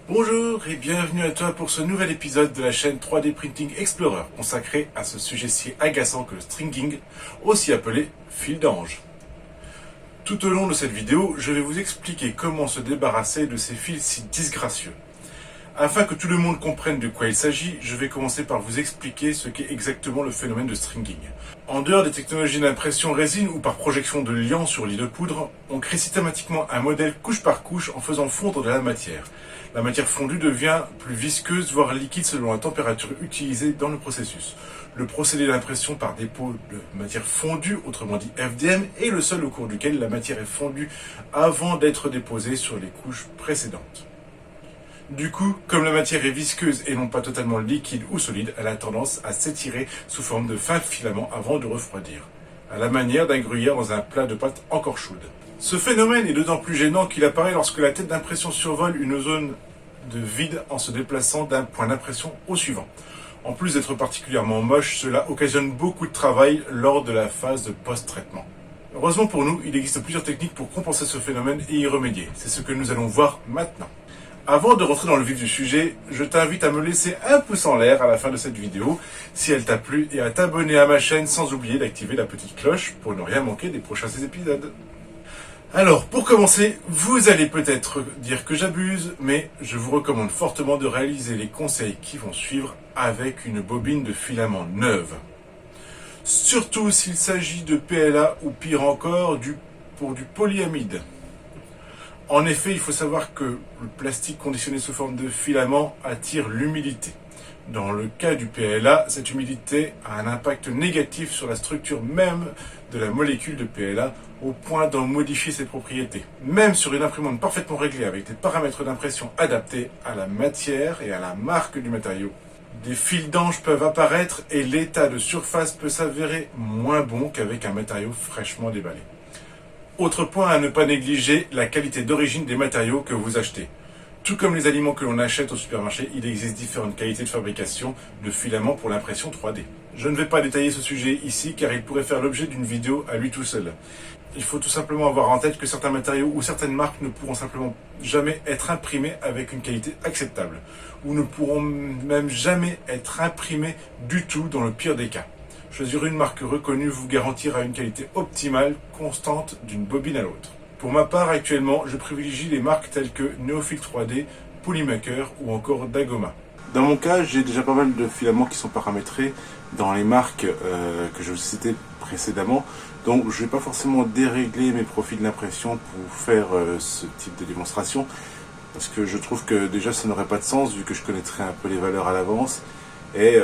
Bonjour et bienvenue à toi pour ce nouvel épisode de la chaîne 3D Printing Explorer consacré à ce sujet si agaçant que le stringing, aussi appelé fil d'ange. Tout au long de cette vidéo, je vais vous expliquer comment se débarrasser de ces fils si disgracieux. Afin que tout le monde comprenne de quoi il s'agit, je vais commencer par vous expliquer ce qu'est exactement le phénomène de stringing. En dehors des technologies d'impression résine ou par projection de liant sur lit de poudre, on crée systématiquement un modèle couche par couche en faisant fondre de la matière. La matière fondue devient plus visqueuse, voire liquide selon la température utilisée dans le processus. Le procédé d'impression par dépôt de matière fondue, autrement dit FDM, est le seul au cours duquel la matière est fondue avant d'être déposée sur les couches précédentes. Du coup, comme la matière est visqueuse et non pas totalement liquide ou solide, elle a tendance à s'étirer sous forme de fins filaments avant de refroidir, à la manière d'un gruyère dans un plat de pâte encore chaude. Ce phénomène est d'autant plus gênant qu'il apparaît lorsque la tête d'impression survole une zone de vide en se déplaçant d'un point d'impression au suivant. En plus d'être particulièrement moche, cela occasionne beaucoup de travail lors de la phase de post-traitement. Heureusement pour nous, il existe plusieurs techniques pour compenser ce phénomène et y remédier. C'est ce que nous allons voir maintenant. Avant de rentrer dans le vif du sujet, je t'invite à me laisser un pouce en l'air à la fin de cette vidéo si elle t'a plu et à t'abonner à ma chaîne sans oublier d'activer la petite cloche pour ne rien manquer des prochains épisodes. Alors, pour commencer, vous allez peut-être dire que j'abuse, mais je vous recommande fortement de réaliser les conseils qui vont suivre avec une bobine de filament neuve. Surtout s'il s'agit de PLA ou pire encore, pour du polyamide. En effet, il faut savoir que le plastique conditionné sous forme de filament attire l'humidité. Dans le cas du PLA, cette humidité a un impact négatif sur la structure même de la molécule de PLA au point d'en modifier ses propriétés. Même sur une imprimante parfaitement réglée avec des paramètres d'impression adaptés à la matière et à la marque du matériau, des fils d'ange peuvent apparaître et l'état de surface peut s'avérer moins bon qu'avec un matériau fraîchement déballé. Autre point à ne pas négliger, la qualité d'origine des matériaux que vous achetez. Tout comme les aliments que l'on achète au supermarché, il existe différentes qualités de fabrication de filaments pour l'impression 3D. Je ne vais pas détailler ce sujet ici car il pourrait faire l'objet d'une vidéo à lui tout seul. Il faut tout simplement avoir en tête que certains matériaux ou certaines marques ne pourront simplement jamais être imprimés avec une qualité acceptable, ou ne pourront même jamais être imprimés du tout dans le pire des cas. Choisir une marque reconnue vous garantira une qualité optimale, constante d'une bobine à l'autre. Pour ma part, actuellement, je privilégie les marques telles que Neofil 3D, Polymaker ou encore Dagoma. Dans mon cas, j'ai déjà pas mal de filaments qui sont paramétrés dans les marques que je vous citais précédemment. Donc je ne vais pas forcément dérégler mes profils d'impression pour faire ce type de démonstration. Parce que je trouve que déjà ça n'aurait pas de sens vu que je connaîtrais un peu les valeurs à l'avance. Et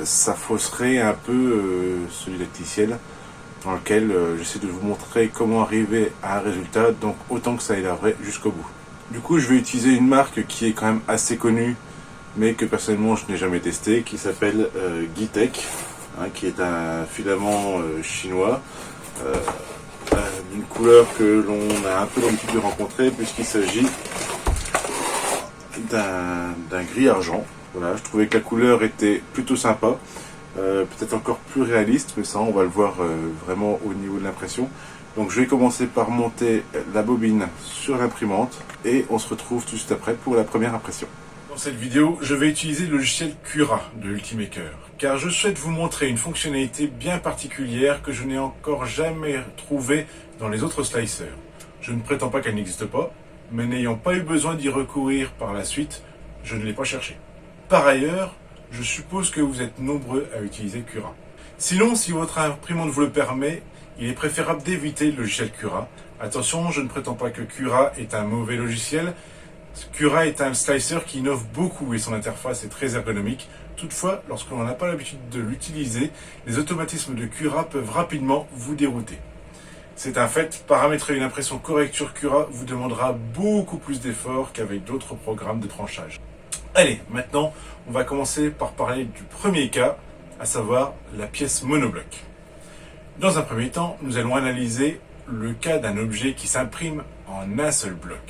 ça fausserait un peu ce didacticiel dans lequel j'essaie de vous montrer comment arriver à un résultat, donc autant que ça aille la vraie jusqu'au bout. Du coup, je vais utiliser une marque qui est quand même assez connue, mais que personnellement je n'ai jamais testé, qui s'appelle Gitech, qui est un filament chinois, d'une couleur que l'on a un peu l'habitude de rencontrer, puisqu'il s'agit d'un gris argent. Voilà, je trouvais que la couleur était plutôt sympa, peut-être encore plus réaliste, mais ça on va le voir vraiment au niveau de l'impression. Donc je vais commencer par monter la bobine sur l'imprimante et on se retrouve tout de suite après pour la première impression. Dans cette vidéo, je vais utiliser le logiciel Cura de Ultimaker, car je souhaite vous montrer une fonctionnalité bien particulière que je n'ai encore jamais trouvée dans les autres slicers. Je ne prétends pas qu'elle n'existe pas, mais n'ayant pas eu besoin d'y recourir par la suite, je ne l'ai pas cherché. Par ailleurs, je suppose que vous êtes nombreux à utiliser Cura. Sinon, si votre imprimante vous le permet, il est préférable d'éviter le logiciel Cura. Attention, je ne prétends pas que Cura est un mauvais logiciel. Cura est un slicer qui innove beaucoup et son interface est très ergonomique. Toutefois, lorsque l'on n'a pas l'habitude de l'utiliser, les automatismes de Cura peuvent rapidement vous dérouter. C'est un fait, paramétrer une impression correcte sur Cura vous demandera beaucoup plus d'efforts qu'avec d'autres programmes de tranchage. Allez, maintenant, on va commencer par parler du premier cas, à savoir la pièce monobloc. Dans un premier temps, nous allons analyser le cas d'un objet qui s'imprime en un seul bloc,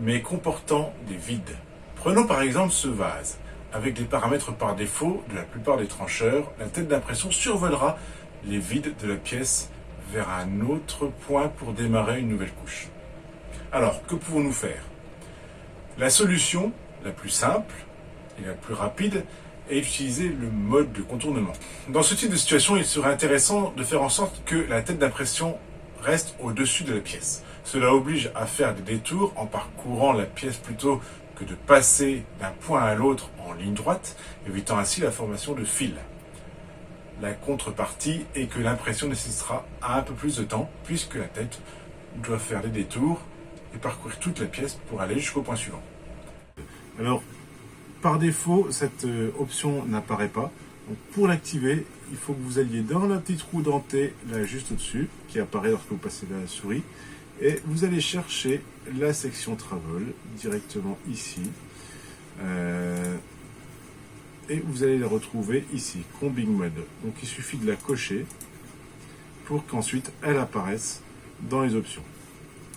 mais comportant des vides. Prenons par exemple ce vase. Avec les paramètres par défaut de la plupart des trancheurs, la tête d'impression survolera les vides de la pièce vers un autre point pour démarrer une nouvelle couche. Alors, que pouvons-nous faire ? La solution la plus simple et la plus rapide et d'utiliser le mode de contournement. Dans ce type de situation, il serait intéressant de faire en sorte que la tête d'impression reste au-dessus de la pièce. Cela oblige à faire des détours en parcourant la pièce plutôt que de passer d'un point à l'autre en ligne droite, évitant ainsi la formation de fils. La contrepartie est que l'impression nécessitera un peu plus de temps puisque la tête doit faire des détours et parcourir toute la pièce pour aller jusqu'au point suivant. Alors, par défaut, cette option n'apparaît pas. Donc, pour l'activer, il faut que vous alliez dans la petite roue dentée, là juste au-dessus, qui apparaît lorsque vous passez la souris, et vous allez chercher la section Travel directement ici. Et vous allez la retrouver ici, Combing Mode. Donc il suffit de la cocher pour qu'ensuite elle apparaisse dans les options.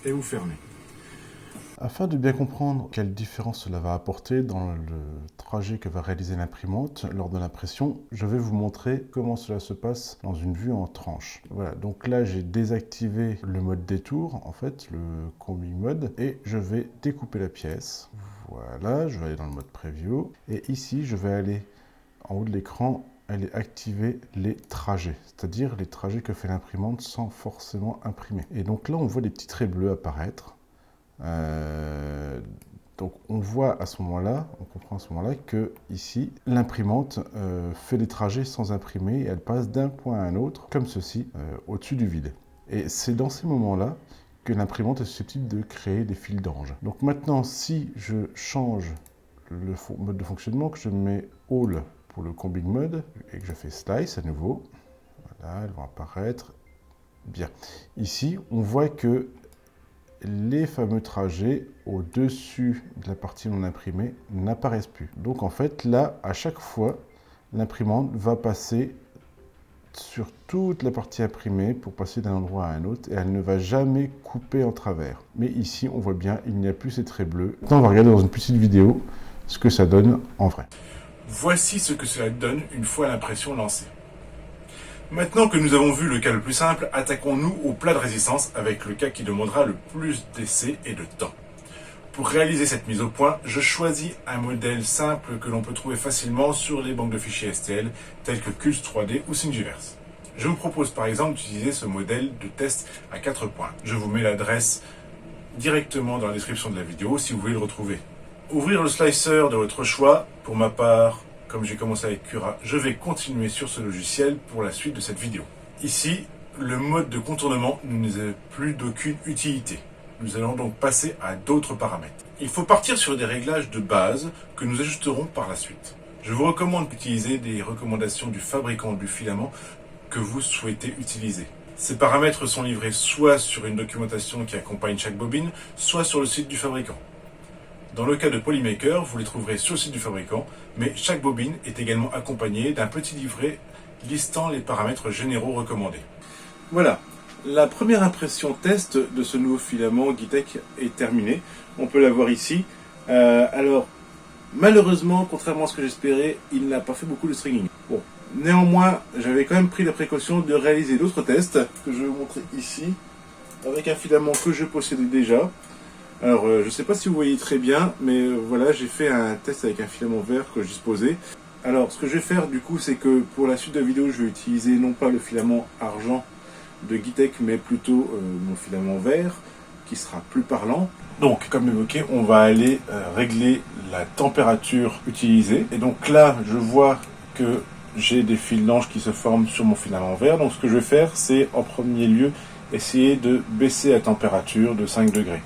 Et vous fermez. Afin de bien comprendre quelle différence cela va apporter dans le trajet que va réaliser l'imprimante lors de l'impression, je vais vous montrer comment cela se passe dans une vue en tranche. Voilà, donc là j'ai désactivé le mode détour, en fait, le Combing Mode, et je vais découper la pièce. Voilà, je vais aller dans le mode Preview, et ici je vais aller en haut de l'écran, aller activer les trajets, c'est-à-dire les trajets que fait l'imprimante sans forcément imprimer. Et donc là on voit des petits traits bleus apparaître. Donc on voit à ce moment-là, on comprend à ce moment-là que ici l'imprimante fait les trajets sans imprimer et elle passe d'un point à un autre comme ceci au-dessus du vide. Et c'est dans ces moments-là que l'imprimante est susceptible de créer des fils d'ange. Donc maintenant, si je change le mode de fonctionnement, que je mets All pour le Combing Mode et que je fais Slice à nouveau, voilà, elles vont apparaître bien. Ici, on voit que les fameux trajets au-dessus de la partie non imprimée n'apparaissent plus. Donc en fait, là, à chaque fois, l'imprimante va passer sur toute la partie imprimée pour passer d'un endroit à un autre et elle ne va jamais couper en travers. Mais ici, on voit bien, il n'y a plus ces traits bleus. Maintenant, on va regarder dans une petite vidéo ce que ça donne en vrai. Voici ce que cela donne une fois l'impression lancée. Maintenant que nous avons vu le cas le plus simple, attaquons-nous au plat de résistance avec le cas qui demandera le plus d'essais et de temps. Pour réaliser cette mise au point, je choisis un modèle simple que l'on peut trouver facilement sur les banques de fichiers STL tels que Cult 3D ou Thingiverse. Je vous propose par exemple d'utiliser ce modèle de test à 4 points. Je vous mets l'adresse directement dans la description de la vidéo si vous voulez le retrouver. Ouvrir le slicer de votre choix. Pour ma part, comme j'ai commencé avec Cura, je vais continuer sur ce logiciel pour la suite de cette vidéo. Ici, le mode de contournement ne nous a plus d'aucune utilité. Nous allons donc passer à d'autres paramètres. Il faut partir sur des réglages de base que nous ajusterons par la suite. Je vous recommande d'utiliser des recommandations du fabricant du filament que vous souhaitez utiliser. Ces paramètres sont livrés soit sur une documentation qui accompagne chaque bobine, soit sur le site du fabricant. Dans le cas de Polymaker, vous les trouverez sur le site du fabricant, mais chaque bobine est également accompagnée d'un petit livret listant les paramètres généraux recommandés. Voilà, la première impression test de ce nouveau filament Gitech est terminée. On peut la voir ici. Alors, malheureusement, contrairement à ce que j'espérais, il n'a pas fait beaucoup de stringing. Bon, néanmoins, j'avais quand même pris la précaution de réaliser d'autres tests que je vais vous montrer ici, avec un filament que je possédais déjà. Alors, je ne sais pas si vous voyez très bien, mais voilà, j'ai fait un test avec un filament vert que je disposais. Alors, ce que je vais faire du coup, c'est que pour la suite de la vidéo, je vais utiliser non pas le filament argent de Gitech, mais plutôt mon filament vert, qui sera plus parlant. Donc, comme évoqué, on va aller régler la température utilisée. Et donc là, je vois que j'ai des fils d'ange qui se forment sur mon filament vert. Donc, ce que je vais faire, c'est en premier lieu essayer de baisser la température de 5 degrés.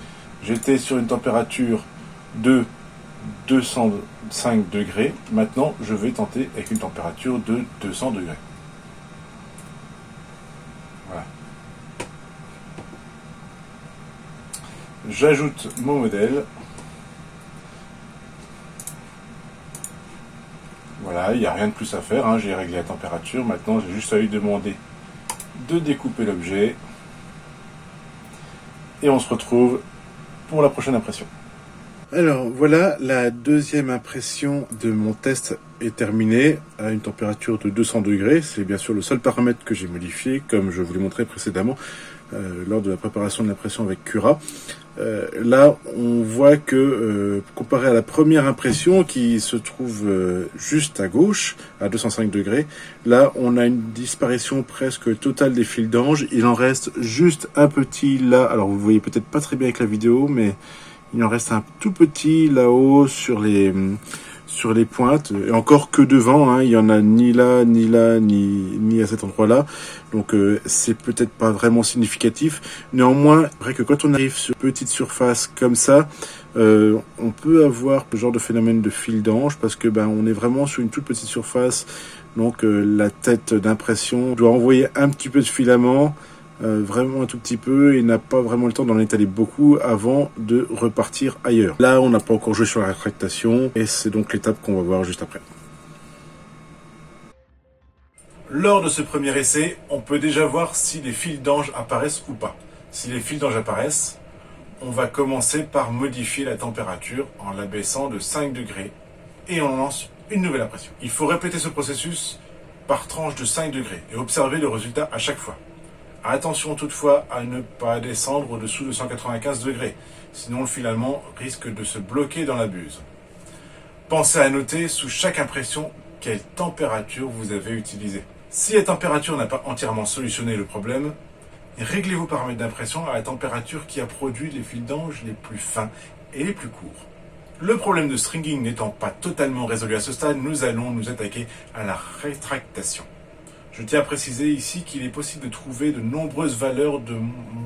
J'étais sur une température de 205 degrés. Maintenant, je vais tenter avec une température de 200 degrés. Voilà. J'ajoute mon modèle. Voilà, il n'y a rien de plus à faire, hein. J'ai réglé la température. Maintenant, j'ai juste à lui demander de découper l'objet. Et on se retrouve pour la prochaine impression. Alors voilà, la deuxième impression de mon test est terminée à une température de 200 degrés. C'est bien sûr le seul paramètre que j'ai modifié, comme je vous l'ai montré précédemment. lors de la préparation de l'impression avec Cura. Là, on voit que, comparé à la première impression qui se trouve juste à gauche, à 205 degrés, là, on a une disparition presque totale des fils d'ange. Il en reste juste un petit là. Alors, vous voyez peut-être pas très bien avec la vidéo, mais il en reste un tout petit là-haut sur les pointes, et encore que devant, hein, il y en a ni là, ni à cet endroit-là. Donc c'est peut-être pas vraiment significatif. Néanmoins, vrai que quand on arrive sur une petite surface comme ça, on peut avoir ce genre de phénomène de fil d'ange parce que on est vraiment sur une toute petite surface. Donc la tête d'impression doit envoyer un petit peu de filament. Vraiment un tout petit peu et n'a pas vraiment le temps d'en étaler beaucoup avant de repartir ailleurs. Là, on n'a pas encore joué sur la rétractation et c'est donc l'étape qu'on va voir juste après. Lors de ce premier essai, on peut déjà voir si les fils d'ange apparaissent ou pas. Si les fils d'ange apparaissent, on va commencer par modifier la température en l'abaissant de 5 degrés et on lance une nouvelle impression. Il faut répéter ce processus par tranche de 5 degrés et observer le résultat à chaque fois. Attention toutefois à ne pas descendre au-dessous de 195 degrés, sinon le filament risque de se bloquer dans la buse. Pensez à noter sous chaque impression quelle température vous avez utilisée. Si la température n'a pas entièrement solutionné le problème, réglez vos paramètres d'impression à la température qui a produit les fils d'ange les plus fins et les plus courts. Le problème de stringing n'étant pas totalement résolu à ce stade, nous allons nous attaquer à la rétractation. Je tiens à préciser ici qu'il est possible de trouver de nombreuses valeurs de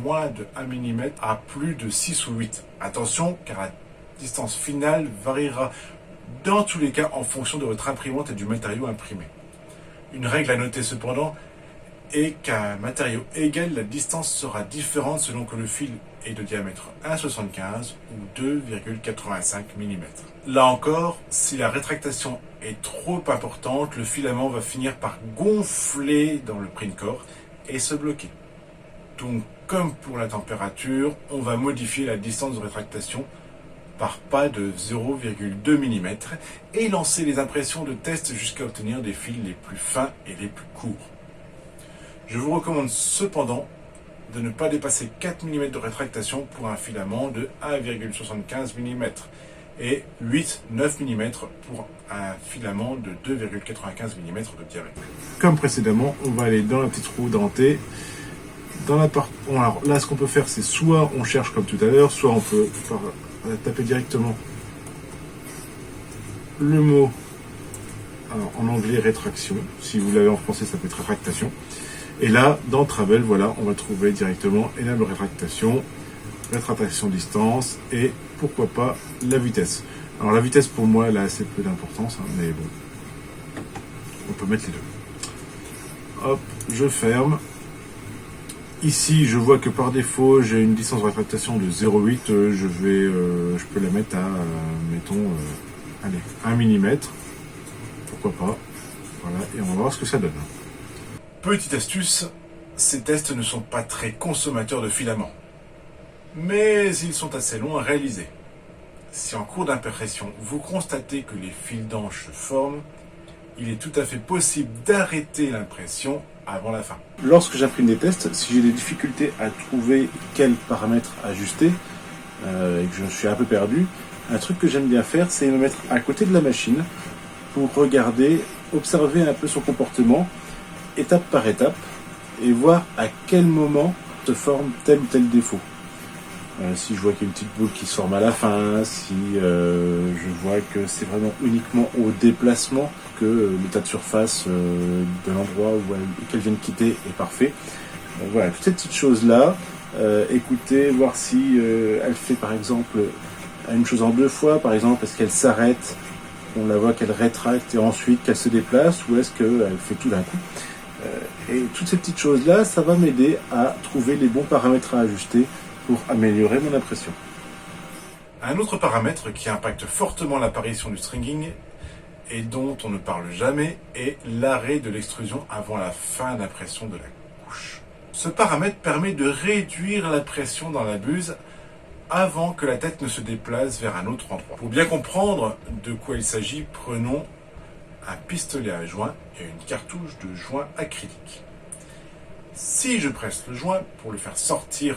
moins de 1 mm à plus de 6 ou 8. Attention, car la distance finale variera dans tous les cas en fonction de votre imprimante et du matériau imprimé. Une règle à noter cependant est qu'à un matériau égal, la distance sera différente selon que le fil est de diamètre 1,75 ou 2,85 mm. Là encore, si la rétractation est trop importante, le filament va finir par gonfler dans le print core et se bloquer. Donc, comme pour la température, on va modifier la distance de rétractation par pas de 0,2 mm et lancer les impressions de test jusqu'à obtenir des fils les plus fins et les plus courts. Je vous recommande cependant de ne pas dépasser 4 mm de rétractation pour un filament de 1,75 mm et 8-9 mm pour un filament de 2,95 mm de diamètre. Comme précédemment, on va aller dans la petite roue dentée. Alors là, ce qu'on peut faire, c'est soit on cherche comme tout à l'heure, soit on peut taper directement le mot en anglais rétraction. Si vous l'avez en français, ça peut être rétractation. Et là, dans Travel, voilà, on va trouver directement Enable rétractation, rétractation distance et pourquoi pas la vitesse. Alors la vitesse pour moi, elle a assez peu d'importance, hein, mais bon, on peut mettre les deux. Hop, je ferme. Ici, je vois que par défaut, j'ai une distance de rétractation de 0,8. Je peux la mettre à, mettons, 1 mm. Pourquoi pas. Voilà, et on va voir ce que ça donne. Petite astuce, ces tests ne sont pas très consommateurs de filaments, mais ils sont assez longs à réaliser. Si en cours d'impression, vous constatez que les fils d'ange se forment, il est tout à fait possible d'arrêter l'impression avant la fin. Lorsque j'imprime des tests, si j'ai des difficultés à trouver quels paramètres ajuster, et que je suis un peu perdu, un truc que j'aime bien faire, c'est me mettre à côté de la machine pour regarder, observer un peu son comportement, étape par étape, et voir à quel moment se forme tel ou tel défaut. Si je vois qu'il y a une petite boule qui se forme à la fin, si je vois que c'est vraiment uniquement au déplacement que l'état de surface de l'endroit où qu'elle vient de quitter est parfait. Voilà, toutes ces petites choses-là, écoutez, voir si elle fait par exemple une chose en deux fois, par exemple, est-ce qu'elle s'arrête, on la voit qu'elle rétracte et ensuite qu'elle se déplace, ou est-ce qu'elle fait tout d'un coup. Et toutes ces petites choses-là, ça va m'aider à trouver les bons paramètres à ajuster pour améliorer mon impression. Un autre paramètre qui impacte fortement l'apparition du stringing et dont on ne parle jamais est l'arrêt de l'extrusion avant la fin d'impression de la couche. Ce paramètre permet de réduire la pression dans la buse avant que la tête ne se déplace vers un autre endroit. Pour bien comprendre de quoi il s'agit, prenons un pistolet à joint et une cartouche de joint acrylique. Si je presse le joint pour le faire sortir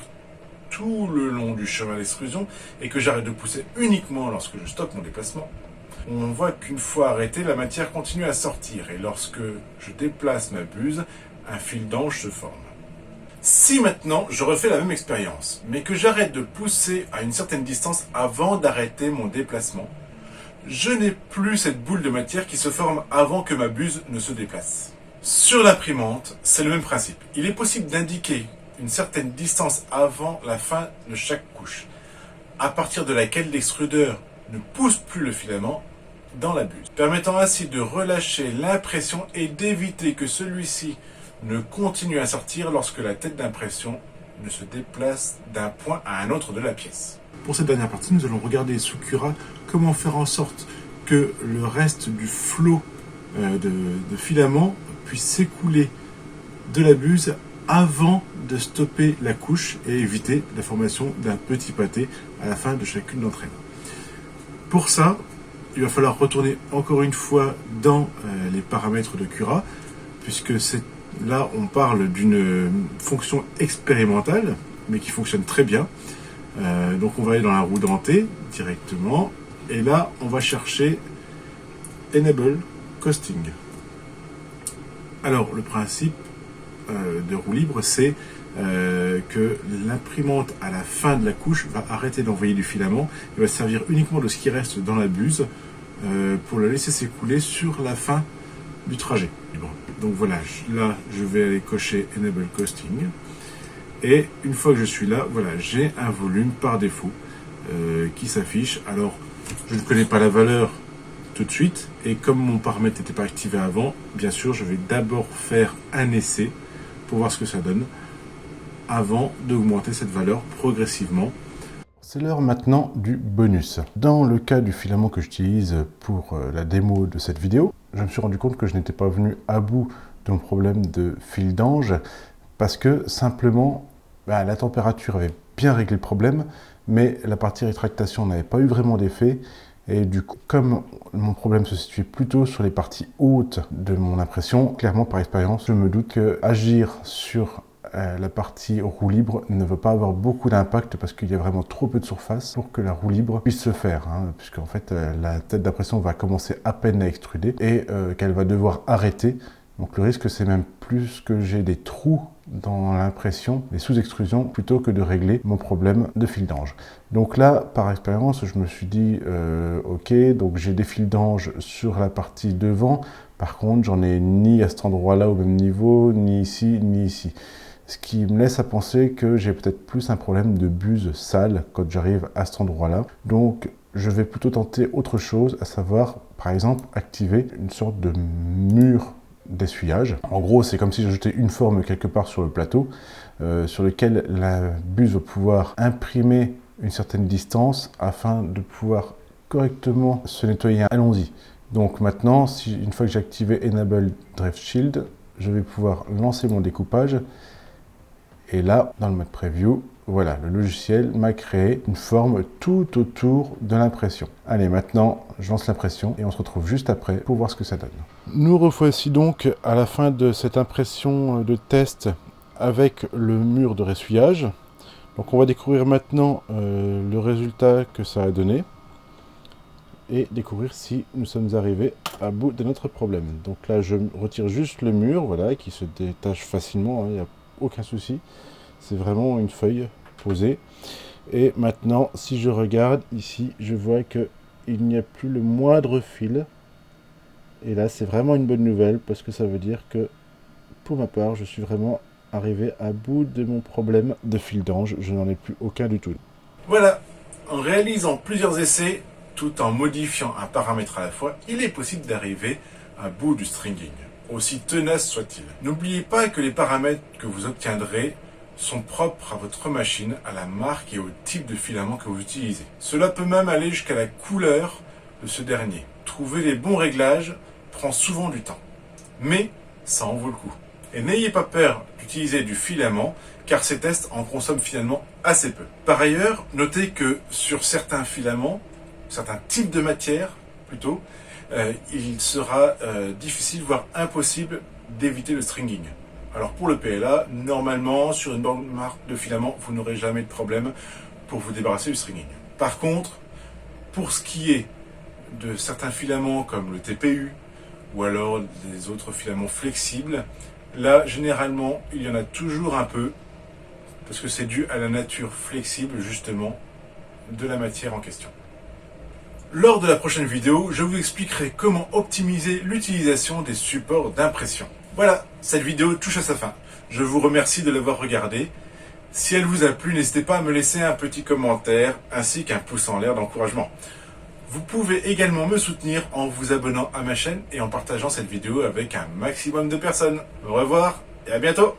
tout le long du chemin d'extrusion et que j'arrête de pousser uniquement lorsque je stoppe mon déplacement, on voit qu'une fois arrêté, la matière continue à sortir et lorsque je déplace ma buse, un fil d'ange se forme. Si maintenant je refais la même expérience, mais que j'arrête de pousser à une certaine distance avant d'arrêter mon déplacement, je n'ai plus cette boule de matière qui se forme avant que ma buse ne se déplace. Sur l'imprimante, c'est le même principe. Il est possible d'indiquer une certaine distance avant la fin de chaque couche, à partir de laquelle l'extrudeur ne pousse plus le filament dans la buse, permettant ainsi de relâcher l'impression et d'éviter que celui-ci ne continue à sortir lorsque la tête d'impression ne se déplace d'un point à un autre de la pièce. Pour cette dernière partie, nous allons regarder sous Cura comment faire en sorte que le reste du flot de filament puisse s'écouler de la buse avant de stopper la couche et éviter la formation d'un petit pâté à la fin de chacune d'entre elles. Pour ça, il va falloir retourner encore une fois dans les paramètres de Cura, puisque là on parle d'une fonction expérimentale, mais qui fonctionne très bien. Donc on va aller dans la roue dentée directement, et là on va chercher Enable Costing. Alors le principe de roue libre, c'est que l'imprimante à la fin de la couche va arrêter d'envoyer du filament et va servir uniquement de ce qui reste dans la buse pour la laisser s'écouler sur la fin du trajet. Donc voilà, là je vais aller cocher Enable Costing. Et une fois que je suis là, voilà, j'ai un volume par défaut qui s'affiche. Alors, je ne connais pas la valeur tout de suite. Et comme mon paramètre n'était pas activé avant, bien sûr, je vais d'abord faire un essai pour voir ce que ça donne avant d'augmenter cette valeur progressivement. C'est l'heure maintenant du bonus. Dans le cas du filament que j'utilise pour la démo de cette vidéo, je me suis rendu compte que je n'étais pas venu à bout de mon problème de fil d'ange parce que simplement la température avait bien réglé le problème, mais la partie rétractation n'avait pas eu vraiment d'effet. Et du coup, comme mon problème se situait plutôt sur les parties hautes de mon impression, clairement par expérience, je me doute que agir sur la partie roue libre ne va pas avoir beaucoup d'impact parce qu'il y a vraiment trop peu de surface pour que la roue libre puisse se faire, puisqu'en fait la tête d'impression va commencer à peine à extruder et qu'elle va devoir arrêter. Donc le risque, c'est même plus que j'ai des trous dans l'impression, des sous-extrusions, plutôt que de régler mon problème de fil d'ange. Donc là, par expérience, je me suis dit, ok, donc j'ai des fils d'ange sur la partie devant. Par contre, j'en ai ni à cet endroit-là au même niveau, ni ici, ni ici. Ce qui me laisse à penser que j'ai peut-être plus un problème de buse sale quand j'arrive à cet endroit-là. Donc, je vais plutôt tenter autre chose, à savoir, par exemple, activer une sorte de mur d'essuyage. En gros, c'est comme si j'ajoutais une forme quelque part sur le plateau sur lequel la buse va pouvoir imprimer une certaine distance afin de pouvoir correctement se nettoyer. Allons-y. Donc maintenant, une fois que j'ai activé Enable Drift Shield, je vais pouvoir lancer mon découpage. Et là, dans le mode preview, voilà, le logiciel m'a créé une forme tout autour de l'impression. Allez, maintenant, je lance l'impression et on se retrouve juste après pour voir ce que ça donne. Nous revoici donc à la fin de cette impression de test avec le mur de ressuyage. Donc on va découvrir maintenant le résultat que ça a donné et découvrir si nous sommes arrivés à bout de notre problème. Donc là, je retire juste le mur, voilà, qui se détache facilement, il n'y a aucun souci. C'est vraiment une feuille posée. Et maintenant, si je regarde ici, je vois qu'il n'y a plus le moindre fil. Et là, c'est vraiment une bonne nouvelle parce que ça veut dire que, pour ma part, je suis vraiment arrivé à bout de mon problème de fil d'ange. Je n'en ai plus aucun du tout. Voilà, en réalisant plusieurs essais, tout en modifiant un paramètre à la fois, il est possible d'arriver à bout du stringing, aussi tenace soit-il. N'oubliez pas que les paramètres que vous obtiendrez sont propres à votre machine, à la marque et au type de filament que vous utilisez. Cela peut même aller jusqu'à la couleur de ce dernier. Trouver les bons réglages prend souvent du temps, mais ça en vaut le coup. Et n'ayez pas peur d'utiliser du filament, car ces tests en consomment finalement assez peu. Par ailleurs, notez que sur certains filaments, certains types de matières plutôt, il sera difficile, voire impossible d'éviter le stringing. Alors pour le PLA, normalement, sur une bonne marque de filament, vous n'aurez jamais de problème pour vous débarrasser du stringing. Par contre, pour ce qui est de certains filaments comme le TPU ou alors des autres filaments flexibles, là, généralement, il y en a toujours un peu parce que c'est dû à la nature flexible, justement, de la matière en question. Lors de la prochaine vidéo, je vous expliquerai comment optimiser l'utilisation des supports d'impression. Voilà, cette vidéo touche à sa fin. Je vous remercie de l'avoir regardée. Si elle vous a plu, n'hésitez pas à me laisser un petit commentaire ainsi qu'un pouce en l'air d'encouragement. Vous pouvez également me soutenir en vous abonnant à ma chaîne et en partageant cette vidéo avec un maximum de personnes. Au revoir et à bientôt!